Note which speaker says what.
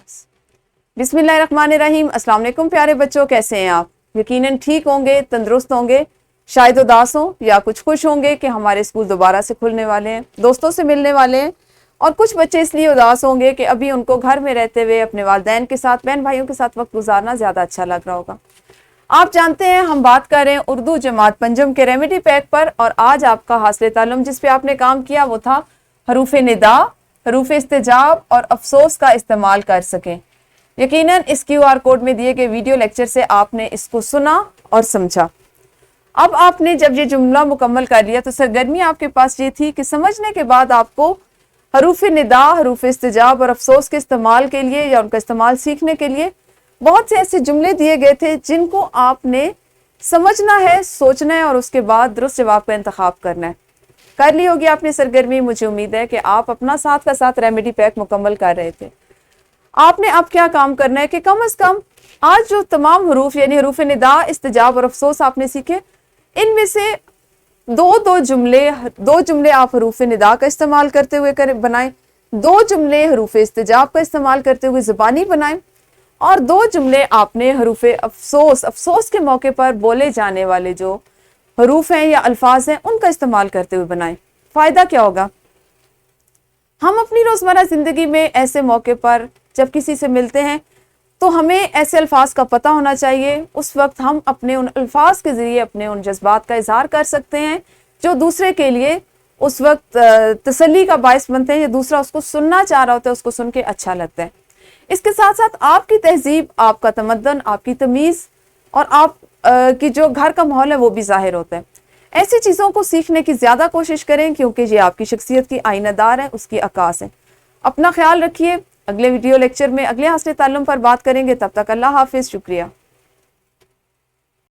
Speaker 1: Class. बिस्मिल्लाहिर्रहमानिर्रहीम। अस्सलाम वालेकुम प्यारे बच्चों, कैसे हैं आप? यकीनन ठीक होंगे, तंदुरुस्त होंगे, शायद उदास हों या कुछ खुश होंगे कि हमारे स्कूल दोबारा से खुलने वाले हैं, दोस्तों से मिलने वाले हैं। और कुछ बच्चे इसलिए उदास होंगे कि अभी उनको घर में रहते हुए अपने वालिदैन के साथ, बहन भाइयों के साथ वक्त गुजारना ज़्यादा अच्छा लग रहा होगा। आप जानते हैं हम बात कर रहे हैं उर्दू जमात पंजम के रेमेडी पैक पर, और आज आपका हासिल ताल्लुम जिस पे आपने काम किया वो था हरूफ निदा, हरूफ इस्तिजाब और अफसोस का इस्तेमाल कर सकें। यकीनन इस QR कोड में दिए गए वीडियो लेक्चर से आपने इसको सुना और समझा। अब आपने जब ये जुमला मुकम्मल कर लिया तो सरगर्मी आपके पास ये थी कि समझने के बाद आपको हरूफ निदा, हरूफ इस्तिजाब और अफसोस के इस्तेमाल के लिए या उनका इस्तेमाल सीखने के लिए बहुत से ऐसे जुमले दिए गए थे जिनको आपने समझना है, सोचना है और उसके बाद दुरुस्त जवाब का इंतखाब करना है। कर ली होगी आपने सरगर्मी। मुझे उम्मीद है कि आप अपना साथ का साथ रेमेडी पैक मुकम्मल कर रहे थे। आपने अब क्या काम करना है कि कम से कम आज जो तमाम हरूफ यानी हरूफ निदा, इस्तिजाब और अफसोस आपने सीखे, इनमें से दो जुमले आप हरूफ निदा का इस्तेमाल करते हुए बनाएं, 2 जुमले हरूफ इस्तिजाब का इस्तेमाल करते हुए ज़बानी बनाएं और 2 जुमले आपने हरूफ अफसोस के मौके पर बोले जाने वाले जो हरूफ हैं या अल्फाज हैं उनका इस्तेमाल करते हुए बनाएं। फ़ायदा क्या होगा? हम अपनी रोज़मर्रा ज़िंदगी में ऐसे मौके पर जब किसी से मिलते हैं तो हमें ऐसे अल्फाज का पता होना चाहिए। उस वक्त हम अपने उन अल्फाज के ज़रिए अपने उन जज्बात का इजहार कर सकते हैं जो दूसरे के लिए उस वक्त तसल्ली का बायस बनते हैं या दूसरा उसको सुनना चाह रहा होता है, उसको सुन के अच्छा लगता है। इसके साथ साथ आपकी तहजीब, आपका तमद्दन, आपकी तमीज़ और आप की जो घर का माहौल है वो भी ज़ाहिर होता है। ऐसी चीज़ों को सीखने की ज़्यादा कोशिश करें क्योंकि ये आपकी शख्सियत की आईनादार है, उसकी अक्कास है। अपना ख्याल रखिए। अगले वीडियो लेक्चर में अगले हासिल ताल्लुम पर बात करेंगे। तब तक अल्लाह हाफिज़। शुक्रिया।